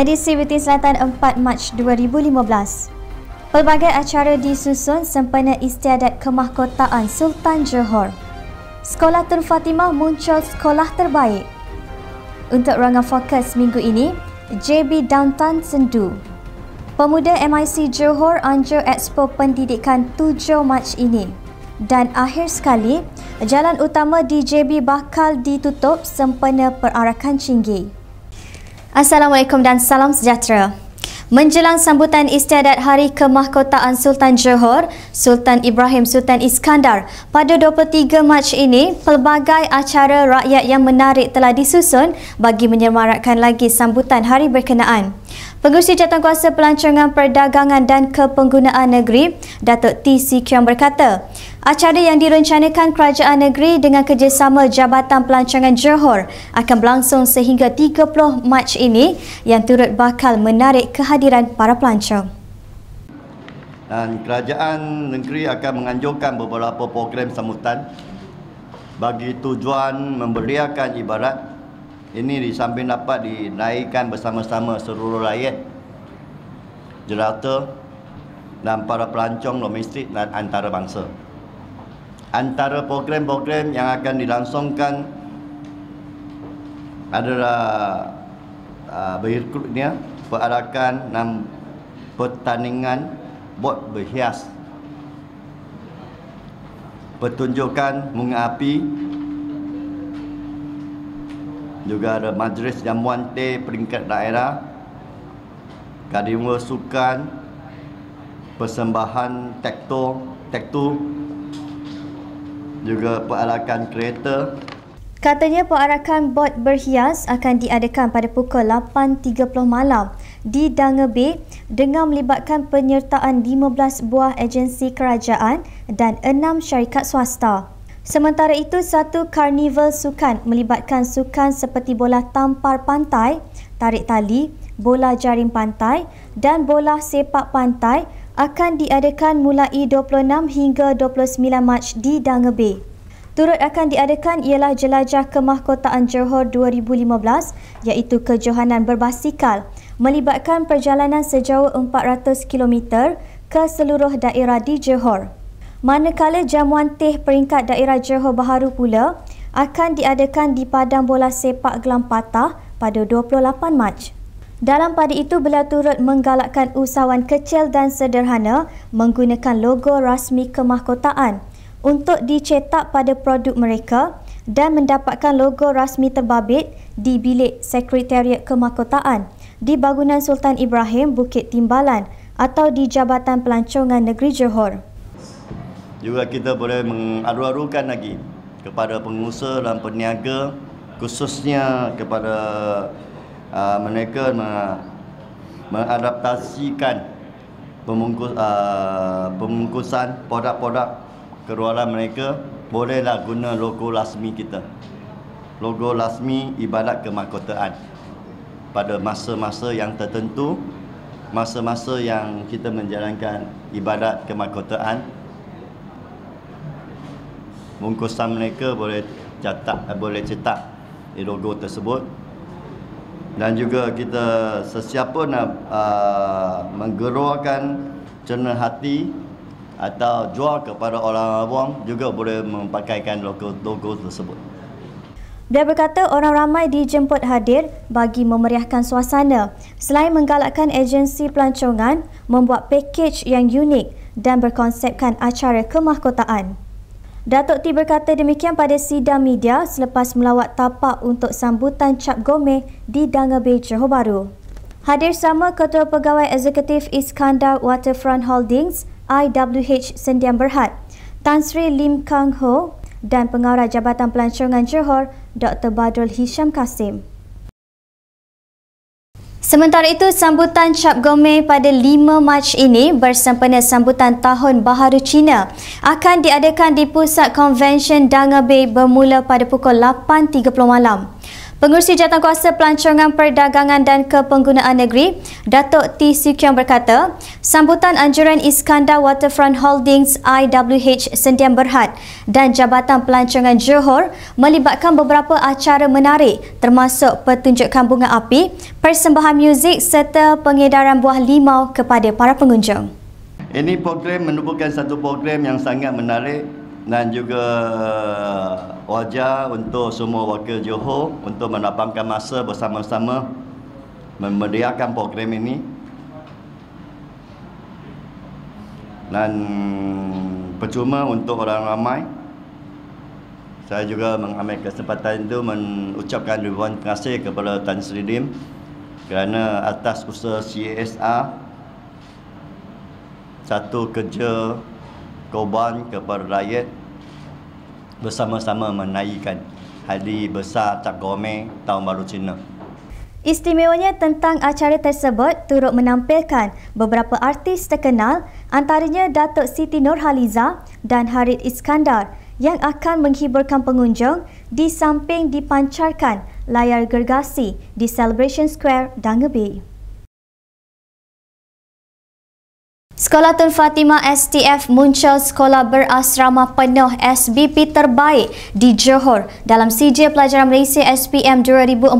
edisi Witing Selatan 4 Mac 2015. Pelbagai acara disusun sempena istiadat kemahkotaan Sultan Johor. Sekolah Tun Fatimah muncul sekolah terbaik. Untuk rangan fokus minggu ini, JB Downtown Sendu. Pemuda MIC Johor anjur Expo Pendidikan 7 Mac ini. Dan akhir sekali, jalan utama di JB bakal ditutup sempena perarakan Cinggi. Assalamualaikum dan salam sejahtera. Menjelang sambutan istiadat Hari Kemahkotaan Sultan Johor, Sultan Ibrahim Sultan Iskandar pada 23 Mac ini, pelbagai acara rakyat yang menarik telah disusun bagi menyemarakkan lagi sambutan hari berkenaan. Pengerusi Jawatankuasa Pelancongan Perdagangan dan Kepenggunaan Negeri, Datuk T. C. Kiong berkata, acara yang direncanakan Kerajaan Negeri dengan kerjasama Jabatan Pelancongan Johor akan berlangsung sehingga 30 Mac ini yang turut bakal menarik kehadiran para pelancong. Dan Kerajaan Negeri akan menganjurkan beberapa program sambutan bagi tujuan memberiakan ibadat. Ini di samping dapat dinaikkan bersama-sama seluruh rakyat jelata dan para pelancong domestik dan antarabangsa. Antara program-program yang akan dilangsungkan adalah berikutnya perarakan dan pertandingan bot berhias, pertunjukan bunga api, juga ada majlis jamuan teh peringkat daerah, kadimwa sukan, persembahan tektu, juga perarakan kereta. Katanya perarakan bot berhias akan diadakan pada pukul 8.30 malam di Danga Bay dengan melibatkan penyertaan 15 buah agensi kerajaan dan 6 syarikat swasta. Sementara itu, satu karnival sukan melibatkan sukan seperti bola tampar pantai, tarik tali, bola jaring pantai dan bola sepak pantai akan diadakan mulai 26 hingga 29 Mac di Danga Bay. Turut akan diadakan ialah Jelajah Kemahkotaan Johor 2015 iaitu kejohanan berbasikal melibatkan perjalanan sejauh 400 km ke seluruh daerah di Johor. Manakala jamuan teh peringkat daerah Johor Bahru pula akan diadakan di Padang Bola Sepak Gelam Patah pada 28 Mac. Dalam pada itu, beliau turut menggalakkan usahawan kecil dan sederhana menggunakan logo rasmi kemahkotaan untuk dicetak pada produk mereka dan mendapatkan logo rasmi terbabit di bilik Sekretariat Kemahkotaan di Bangunan Sultan Ibrahim, Bukit Timbalan atau di Jabatan Pelancongan Negeri Johor. Juga kita boleh mengadu-adukan lagi kepada pengusaha dan peniaga, khususnya kepada mereka mengadaptasikan pembungkusan produk-produk keluaran mereka. Bolehlah guna logo rasmi kita, logo rasmi ibadat kemahkotaan pada masa-masa yang tertentu, masa-masa yang kita menjalankan ibadat kemahkotaan. Bungkusan mereka boleh cetak di logo tersebut. Dan juga kita sesiapa nak menggeruarkan cerna hati atau jual kepada orang awam juga boleh memakaikan logo tersebut. Dia berkata orang ramai dijemput hadir bagi memeriahkan suasana selain menggalakkan agensi pelancongan membuat pakej yang unik dan berkonsepkan acara kemahkotaan. Datuk T berkata demikian pada sidang media selepas melawat tapak untuk sambutan Cap Gome di Danga Bay, Johor Bahru. Hadir sama Ketua Pegawai Eksekutif Iskandar Waterfront Holdings IWH Sendian Berhad, Tan Sri Lim Kang Ho dan Pengarah Jabatan Pelancongan Johor Dr. Badrul Hisham Kasim. Sementara itu, sambutan Cap Gome pada 5 Mac ini bersempena sambutan Tahun Baharu Cina akan diadakan di Pusat Konvensyen Danga Bay bermula pada pukul 8.30 malam. Pengerusi Jawatankuasa Pelancongan Perdagangan dan Kepenggunaan Negeri, Datuk T. Sukyong berkata, sambutan anjuran Iskandar Waterfront Holdings IWH Sdn Bhd dan Jabatan Pelancongan Johor melibatkan beberapa acara menarik termasuk pertunjukan bunga api, persembahan muzik serta pengedaran buah limau kepada para pengunjung. Ini program merupakan satu program yang sangat menarik dan juga wajar untuk semua wakil Johor untuk melapangkan masa bersama-sama memeriahkan program ini. Dan percuma untuk orang ramai, saya juga mengambil kesempatan itu mengucapkan ribuan terima kasih kepada Tan Sri Dim kerana atas usaha CSR, satu kerja korban kepada rakyat bersama-sama menaikkan Hari Besar Cap Gome Tahun Baru Cina. Istimewanya tentang acara tersebut turut menampilkan beberapa artis terkenal, antaranya Datuk Siti Nurhaliza dan Harith Iskandar yang akan menghiburkan pengunjung di samping dipancarkan layar gergasi di Celebration Square, Danga Bay. Sekolah Tun Fatimah STF muncul sekolah berasrama penuh SBP terbaik di Johor dalam sijil pelajaran Malaysia SPM 2014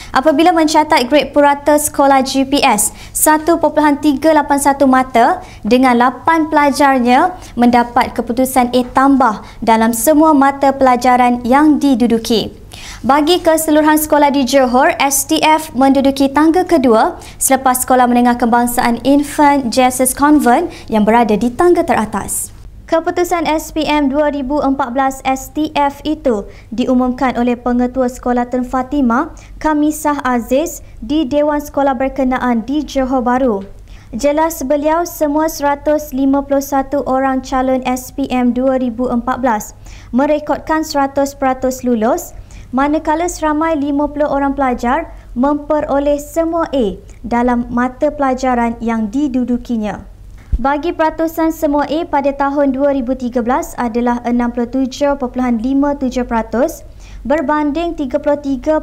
apabila mencatat grade purata sekolah GPS 1.381 mata dengan 8 pelajarnya mendapat keputusan A tambah dalam semua mata pelajaran yang diduduki. Bagi keseluruhan sekolah di Johor, STF menduduki tangga kedua selepas Sekolah Menengah Kebangsaan Infant Jesus Convent yang berada di tangga teratas. Keputusan SPM 2014 STF itu diumumkan oleh Pengetua Sekolah Tun Fatimah, Kamisah Aziz di Dewan Sekolah Berkenaan di Johor Bahru. Jelas beliau, semua 151 orang calon SPM 2014 merekodkan 100% lulus, manakala seramai 50 orang pelajar memperoleh semua A dalam mata pelajaran yang didudukinya. Bagi peratusan semua A pada tahun 2013 adalah 67.57% berbanding 33.11%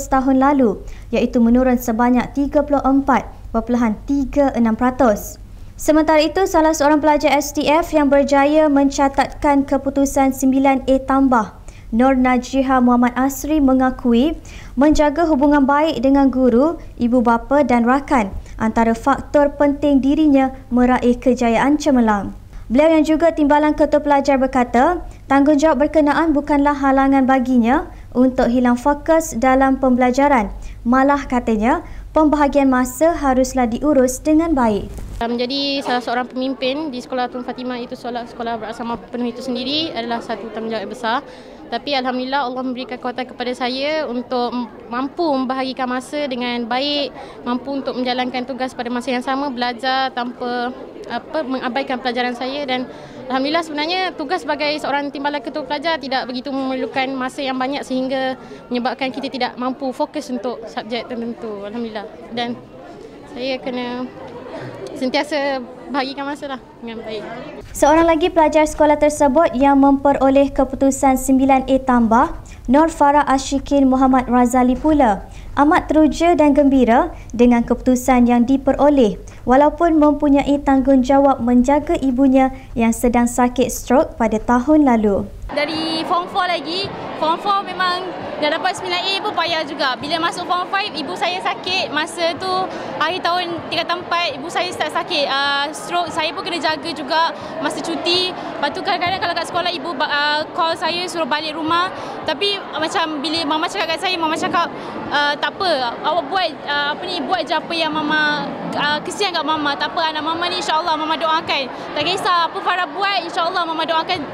tahun lalu, iaitu menurun sebanyak 34.36%. Sementara itu, salah seorang pelajar STF yang berjaya mencatatkan keputusan 9A tambah, Nur Najiha Muhammad Asri, mengakui menjaga hubungan baik dengan guru, ibu bapa dan rakan antara faktor penting dirinya meraih kejayaan cemerlang. Beliau yang juga Timbalan Ketua Pelajar berkata, tanggungjawab berkenaan bukanlah halangan baginya untuk hilang fokus dalam pembelajaran. Malah katanya, pembahagian masa haruslah diurus dengan baik. Menjadi salah seorang pemimpin di Sekolah Tun Fatimah itu sekolah berasrama penuh itu sendiri adalah satu tanggungjawab yang besar. Tapi Alhamdulillah Allah memberikan kekuatan kepada saya untuk mampu membahagikan masa dengan baik, mampu untuk menjalankan tugas pada masa yang sama, belajar tanpa mengabaikan pelajaran saya. Dan Alhamdulillah sebenarnya tugas sebagai seorang Timbalan Ketua Pelajar tidak begitu memerlukan masa yang banyak sehingga menyebabkan kita tidak mampu fokus untuk subjek tertentu. Alhamdulillah. Dan saya kena sentiasa bahagikan masa lah dengan baik. Seorang lagi pelajar sekolah tersebut yang memperoleh keputusan 9A tambah, Nur Farah Ashikin Muhammad Razali pula amat teruja dan gembira dengan keputusan yang diperoleh walaupun mempunyai tanggungjawab menjaga ibunya yang sedang sakit stroke pada tahun lalu. Dari Form 4 lagi, Form 4 memang dah dapat 9A pun payah juga. Bila masuk Form 5, ibu saya sakit. Masa tu akhir tahun tingkatan 4, ibu saya start sakit. Stroke, saya pun kena jaga juga masa cuti. Lepas tu kadang-kadang kalau kat sekolah ibu call saya suruh balik rumah. Tapi macam bila mama cakap kat saya, mama cakap tak apa, awak buat buat je apa yang mama kesian kat mama. Tak apa, anak mama ni insya-Allah mama doakan. Tak kisah apa Farah buat, insya-Allah mama doakan.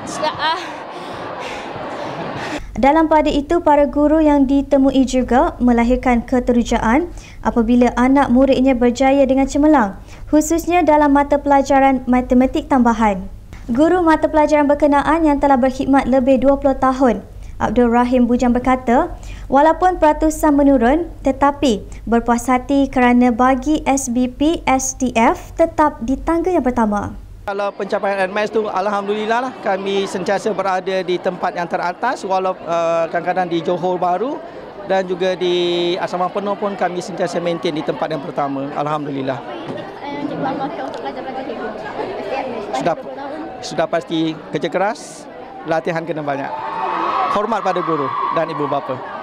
Dalam pada itu, para guru yang ditemui juga melahirkan keterujaan apabila anak muridnya berjaya dengan cemerlang, khususnya dalam mata pelajaran matematik tambahan. Guru mata pelajaran berkenaan yang telah berkhidmat lebih 20 tahun, Abdul Rahim Bujang berkata, walaupun peratusan menurun tetapi berpuas hati kerana bagi SBP STF tetap di tangga yang pertama. Kalau pencapaian NMAS tu alhamdulillah lah, kami sentiasa berada di tempat yang teratas walaupun kadang-kadang di Johor Bahru dan juga di Asrama Penuh pun kami sentiasa maintain di tempat yang pertama. Alhamdulillah. Sudah pasti kerja keras, latihan kena banyak. Hormat pada guru dan ibu bapa.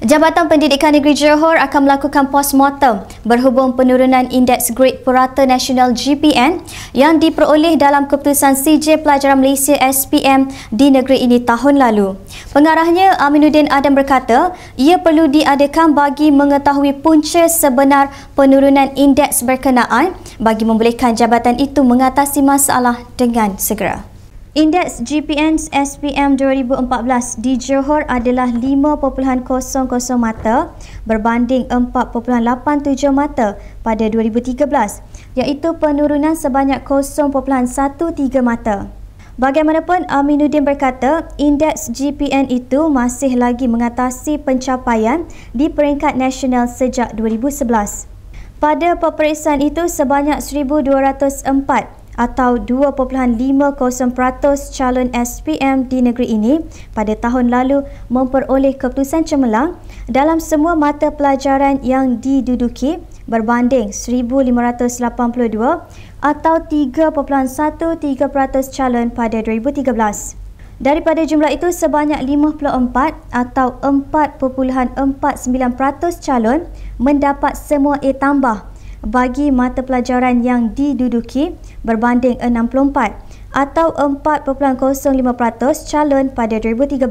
Jabatan Pendidikan Negeri Johor akan melakukan postmortem berhubung penurunan indeks grade purata nasional GPN yang diperoleh dalam keputusan CJ Pelajaran Malaysia SPM di negeri ini tahun lalu. Pengarahnya Aminuddin Adam berkata, ia perlu diadakan bagi mengetahui punca sebenar penurunan indeks berkenaan bagi membolehkan jabatan itu mengatasi masalah dengan segera. Indeks GPN SPM 2014 di Johor adalah 5.00 mata berbanding 4.87 mata pada 2013, iaitu penurunan sebanyak 0.13 mata. Bagaimanapun, Aminuddin berkata indeks GPN itu masih lagi mengatasi pencapaian di peringkat nasional sejak 2011. Pada peperiksaan itu, sebanyak 1,204 atau 2.50% calon SPM di negeri ini pada tahun lalu memperoleh keputusan cemerlang dalam semua mata pelajaran yang diduduki berbanding 1,582 atau 3.13% calon pada 2013. Daripada jumlah itu, sebanyak 54 atau 4.49% calon mendapat semua A tambah bagi mata pelajaran yang diduduki berbanding 64 atau 4.05% calon pada 2013.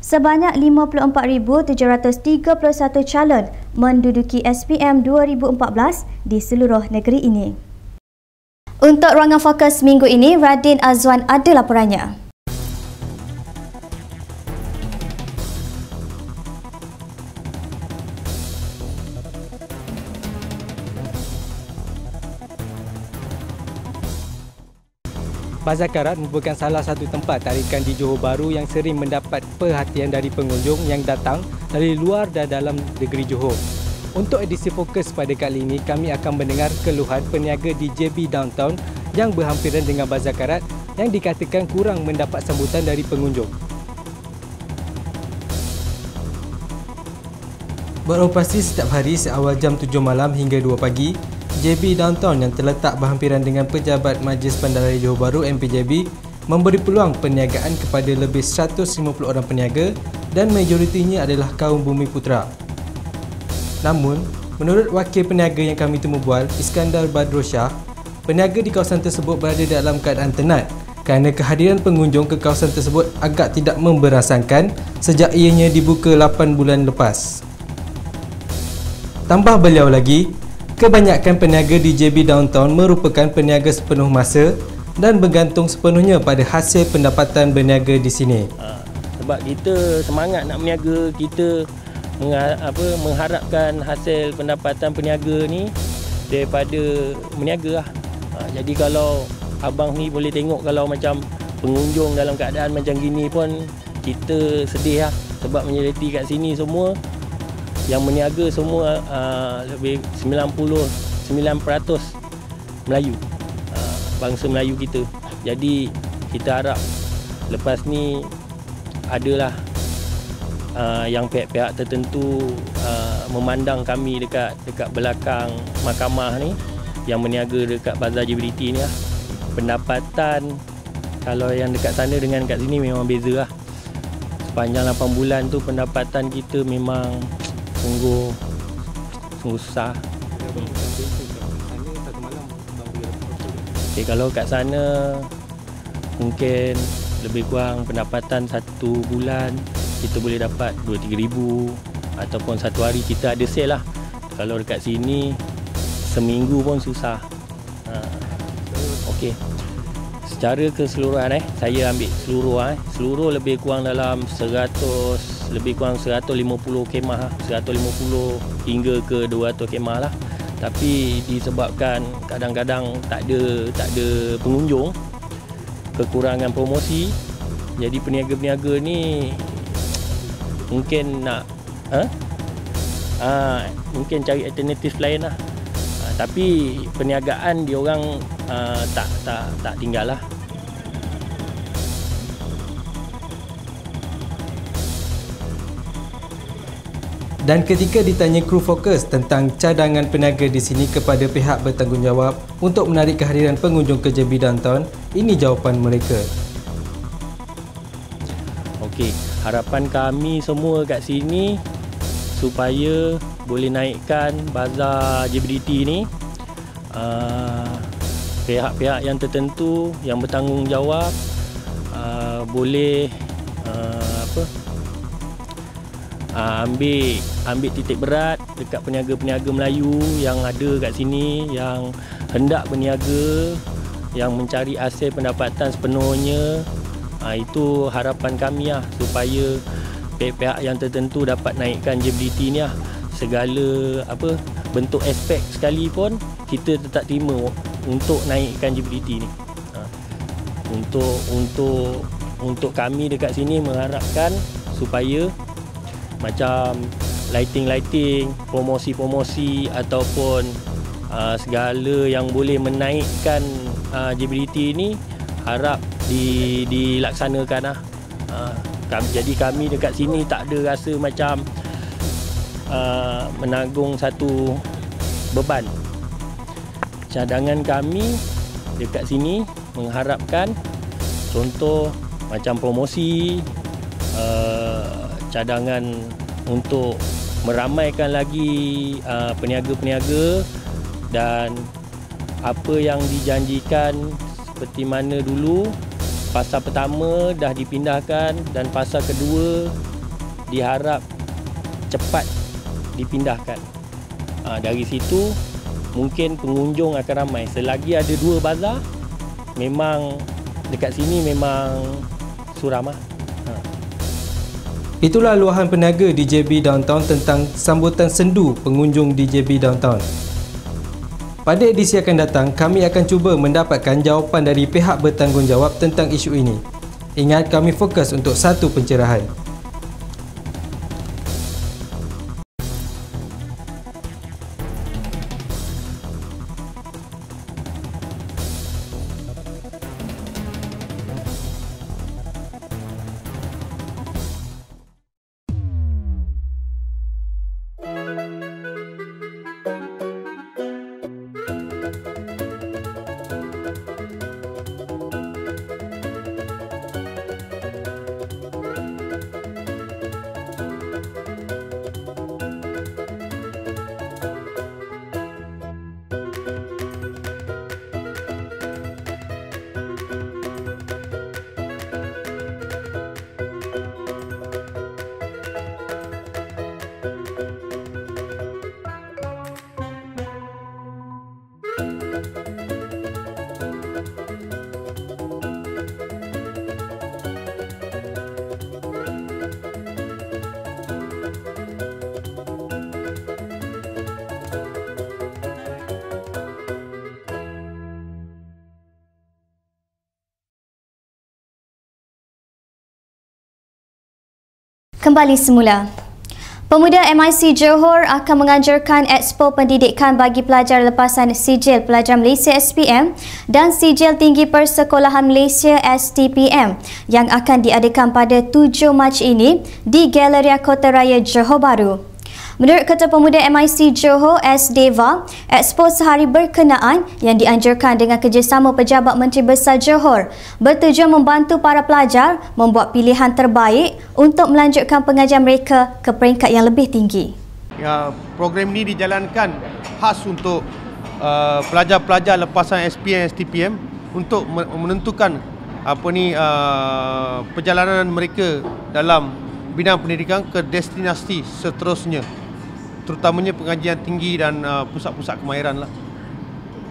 Sebanyak 54,731 calon menduduki SPM 2014 di seluruh negeri ini. Untuk Ruangan Fokus minggu ini, Radin Azwan ada laporannya. Bazar Karat merupakan salah satu tempat tarikan di Johor Bahru yang sering mendapat perhatian dari pengunjung yang datang dari luar dan dalam negeri Johor. Untuk edisi fokus pada kali ini, kami akan mendengar keluhan peniaga di JB Downtown yang berhampiran dengan Bazar Karat yang dikatakan kurang mendapat sambutan dari pengunjung. Beroperasi setiap hari seawal jam 7 malam hingga 2 pagi, JB Downtown yang terletak berhampiran dengan Pejabat Majlis Bandaraya Johor Bahru MPJB memberi peluang perniagaan kepada lebih 150 orang peniaga dan majoritinya adalah kaum bumi putera. Namun, menurut wakil peniaga yang kami temu bual, Iskandar Badrosyah, peniaga di kawasan tersebut berada dalam keadaan tenat kerana kehadiran pengunjung ke kawasan tersebut agak tidak memberasakan sejak ianya dibuka 8 bulan lepas. Tambah beliau lagi, kebanyakan peniaga di JB Downtown merupakan peniaga sepenuh masa dan bergantung sepenuhnya pada hasil pendapatan berniaga di sini. Sebab kita semangat nak berniaga, kita mengharapkan hasil pendapatan peniaga ni daripada berniaga lah. Jadi kalau abang ni boleh tengok kalau macam pengunjung dalam keadaan macam gini pun kita sedih lah. Sebab majoriti kat sini semua yang berniaga semua lebih 99% Melayu, bangsa Melayu kita. Jadi kita harap lepas ni adalah yang pihak-pihak tertentu memandang kami dekat belakang mahkamah ni yang berniaga dekat Bazar JBT ni lah. Pendapatan kalau yang dekat sana dengan kat sini memang beza lah. Sepanjang 8 bulan tu pendapatan kita memang sungguh susah. Okay, kalau kat sana mungkin lebih kurang pendapatan 1 bulan kita boleh dapat 2-3 ribu ataupun satu hari kita ada sale lah. Kalau dekat sini seminggu pun susah. Okey. Secara keseluruhan saya ambil seluruh lebih kurang dalam 150 kemah, 150 hingga ke 200 kemah lah. Tapi disebabkan kadang-kadang tak ada pengunjung, kekurangan promosi, jadi peniaga-peniaga ni mungkin nak mungkin cari alternatif lain lah. Tapi perniagaan diorang tak tinggal lah. Dan ketika ditanya kru fokus tentang cadangan peniaga di sini kepada pihak bertanggungjawab untuk menarik kehadiran pengunjung ke JB Downtown, ini jawapan mereka. Okey, harapan kami semua kat sini supaya boleh naikkan bazar JBDT ni. Pihak-pihak yang tertentu yang bertanggungjawab boleh ambil titik berat dekat peniaga-peniaga Melayu yang ada kat sini, yang hendak berniaga, yang mencari hasil pendapatan sepenuhnya. Itu harapan kami lah, supaya pihak-pihak yang tertentu dapat naikkan JBDT ni lah. Segala bentuk aspek sekalipun kita tetap terima untuk naikkan JBDT ni. Untuk kami dekat sini mengharapkan supaya macam lighting, promosi-promosi ataupun segala yang boleh menaikkan JBDT ni harap dilaksanakan lah. Jadi kami dekat sini tak ada rasa macam menanggung satu beban. Cadangan kami dekat sini mengharapkan contoh macam promosi, cadangan untuk meramaikan lagi peniaga-peniaga, dan apa yang dijanjikan seperti mana dulu fasa pertama dah dipindahkan dan fasa kedua diharap cepat dipindahkan. Dari situ mungkin pengunjung akan ramai. Selagi ada 2 bazar, memang dekat sini memang suram lah. Itulah luahan peniaga di JB Downtown tentang sambutan sendu pengunjung di JB Downtown. Pada edisi akan datang, kami akan cuba mendapatkan jawapan dari pihak bertanggungjawab tentang isu ini. Ingat, kami fokus untuk satu pencerahan. Kembali semula. Pemuda MIC Johor akan menganjurkan Expo Pendidikan bagi pelajar lepasan Sijil Pelajar Malaysia SPM dan Sijil Tinggi Persekolahan Malaysia STPM yang akan diadakan pada 7 Mac ini di Galeria Kota Raya Johor Bahru. Menurut Ketua Pemuda MIC Johor S. Deva, Expo sehari berkenaan yang dianjurkan dengan kerjasama Pejabat Menteri Besar Johor bertujuan membantu para pelajar membuat pilihan terbaik untuk melanjutkan pengajian mereka ke peringkat yang lebih tinggi. Program ini dijalankan khas untuk pelajar-pelajar lepasan SPM STPM untuk menentukan perjalanan mereka dalam bidang pendidikan ke destinasi seterusnya, terutamanya pengajian tinggi dan pusat-pusat kemahiran lah.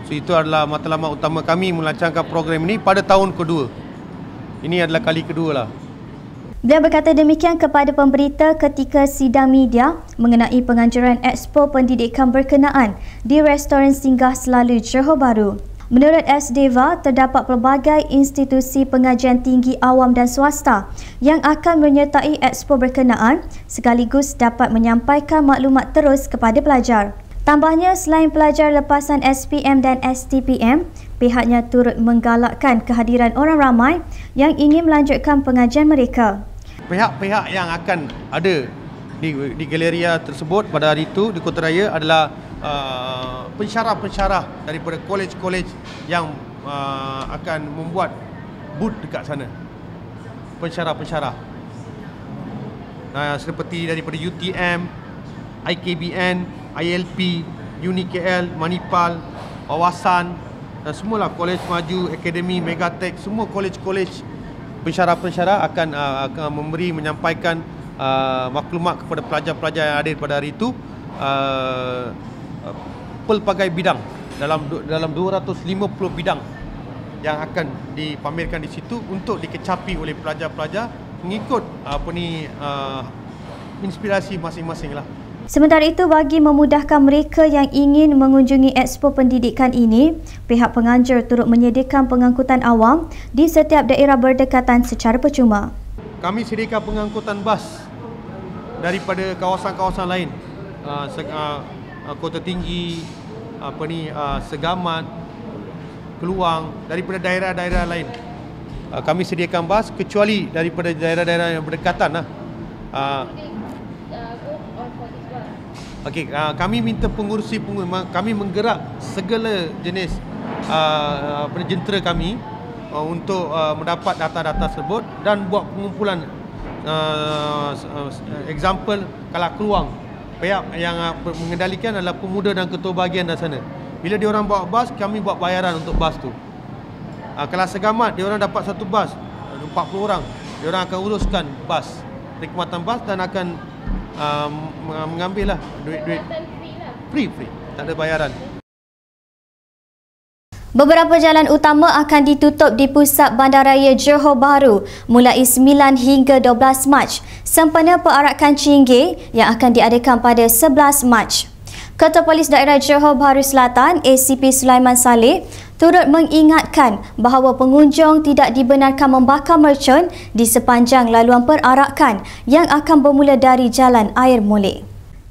So itu adalah matlamat utama kami melancarkan program ini pada tahun kedua. Ini adalah kali kedua lah. Beliau berkata demikian kepada pemberita ketika sidang media mengenai penganjuran Expo Pendidikan berkenaan di Restoran Singgah Selalu Johor Bahru. Menurut S. Deva, terdapat pelbagai institusi pengajian tinggi awam dan swasta yang akan menyertai Expo berkenaan sekaligus dapat menyampaikan maklumat terus kepada pelajar. Tambahnya, selain pelajar lepasan SPM dan STPM, pihaknya turut menggalakkan kehadiran orang ramai yang ingin melanjutkan pengajian mereka. Pihak-pihak yang akan ada di galeria tersebut pada hari itu di Kota Raya adalah pensyarah-pensyarah daripada kolej-kolej yang akan membuat booth dekat sana. Pensyarah-pensyarah seperti daripada UTM, IKBN, ILP, UniKL, Manipal, Wawasan dan semualah kolej maju, akademi, Megatech, semua kolej-kolej pensyarah-pensyarah akan menyampaikan maklumat kepada pelajar-pelajar yang hadir pada hari itu pelbagai bidang dalam 250 bidang yang akan dipamerkan di situ untuk dikecapi oleh pelajar-pelajar mengikut inspirasi masing-masing lah. Sementara itu, bagi memudahkan mereka yang ingin mengunjungi Expo Pendidikan ini, pihak penganjur turut menyediakan pengangkutan awam di setiap daerah berdekatan secara percuma. Kami sediakan pengangkutan bas daripada kawasan-kawasan lain, Kota Tinggi, Segamat, Keluang, daripada daerah-daerah lain. Kami sediakan bas kecuali daripada daerah-daerah yang berdekatan lah. Kami minta pengurusi kami menggerak segala jenis jentera kami untuk mendapat data-data tersebut dan buat pengumpulan. Example, kalau Keluang, pihak yang mengendalikan adalah pemuda dan ketua bahagian dari sana. Bila diorang bawa bas, kami buat bayaran untuk bas tu. Kalau Segamat, diorang dapat satu bas 40 orang, diorang akan uruskan bas, perkhidmatan bas dan akan mengambil lah duit free, tak ada bayaran. Beberapa jalan utama akan ditutup di pusat Bandaraya Johor Bahru mulai 9 hingga 12 Mac sempena perarakan Chingay yang akan diadakan pada 11 Mac. Ketua Polis Daerah Johor Bahru Selatan, ACP Sulaiman Saleh, turut mengingatkan bahawa pengunjung tidak dibenarkan membakar mercun di sepanjang laluan perarakan yang akan bermula dari Jalan Air Molek.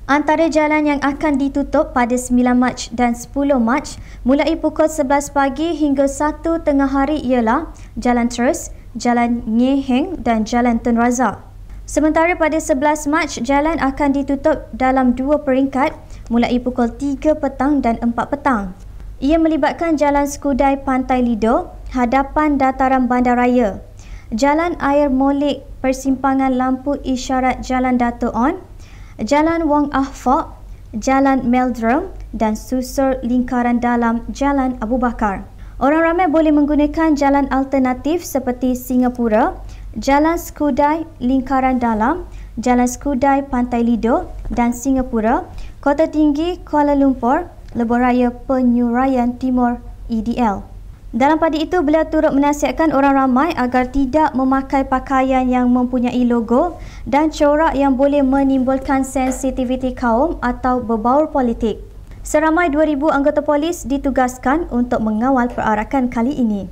Antara jalan yang akan ditutup pada 9 Mac dan 10 Mac mulai pukul 11 pagi hingga 1 tengah hari ialah Jalan Terus, Jalan Ngeheng dan Jalan Tun Razak. Sementara pada 11 Mac, jalan akan ditutup dalam 2 peringkat mulai pukul 3 petang dan 4 petang. Ia melibatkan Jalan Skudai Pantai Lido, hadapan dataran bandaraya, Jalan Air Molek persimpangan lampu isyarat Jalan Dato' On, Jalan Wong Ahfaq, Jalan Meldrum dan susur lingkaran dalam Jalan Abu Bakar. Orang ramai boleh menggunakan jalan alternatif seperti Singapura, Jalan Skudai Lingkaran Dalam, Jalan Skudai Pantai Lido dan Singapura, Kota Tinggi Kuala Lumpur, Lebuhraya Penyurayan Timur EDL. Dalam pada itu, beliau turut menasihatkan orang ramai agar tidak memakai pakaian yang mempunyai logo dan corak yang boleh menimbulkan sensitiviti kaum atau berbaur politik. Seramai 2,000 anggota polis ditugaskan untuk mengawal perarakan kali ini.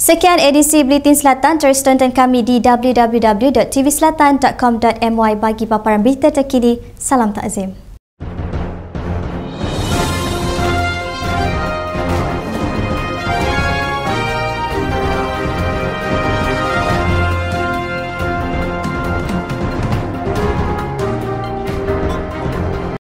Sekian edisi Buletin Selatan. Terus tonton kami di www.tvselatan.com.my bagi paparan berita terkini. Salam takzim.